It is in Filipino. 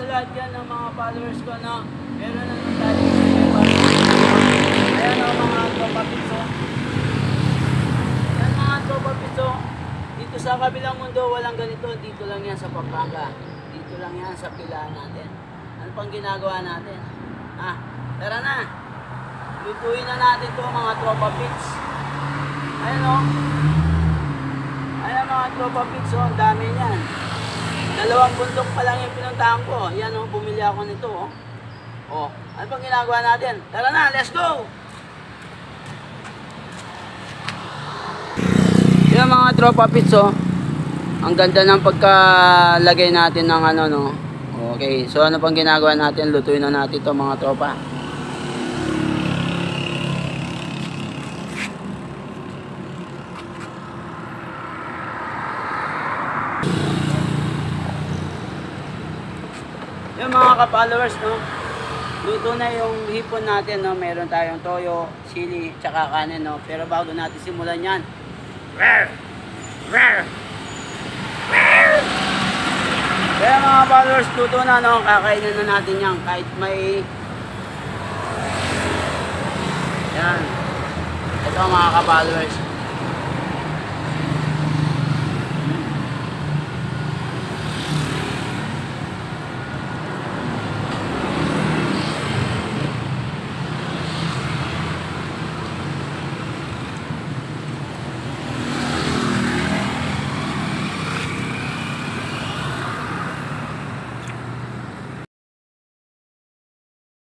sa lahat yan ng mga followers ko, no? Meron na naman tayo ayan o mga tropa piso. Yan mga tropa piso. Dito sa kabilang mundo walang ganito. Dito lang yan sa Pampanga. Dito lang yan sa pilaan natin. Ano pang ginagawa natin? Tara na. Lutuin na natin to mga tropa pits. Ayan o. Ayan mga tropa pits o. Ang dami yan. 2 bundok pa lang yung pinuntahan ko. Ayan o. Bumili ako nito o. Ano pang ginagawa natin? Tara na. Let's go! Yan mga tropa pits oh. Ang ganda ng pagkalagay natin ng ano no. Okay, so ano pang ginagawa natin? Lutuin na natin to mga tropa. Yan mga ka-followers no. Luto na yung hipon natin no. Meron tayong toyo, sili, tsaka kanin no. Pero bago natin simulan yan, kaya mga followers, luto na no, kakainin na natin yan kahit may yan. Ito mga ka-followers.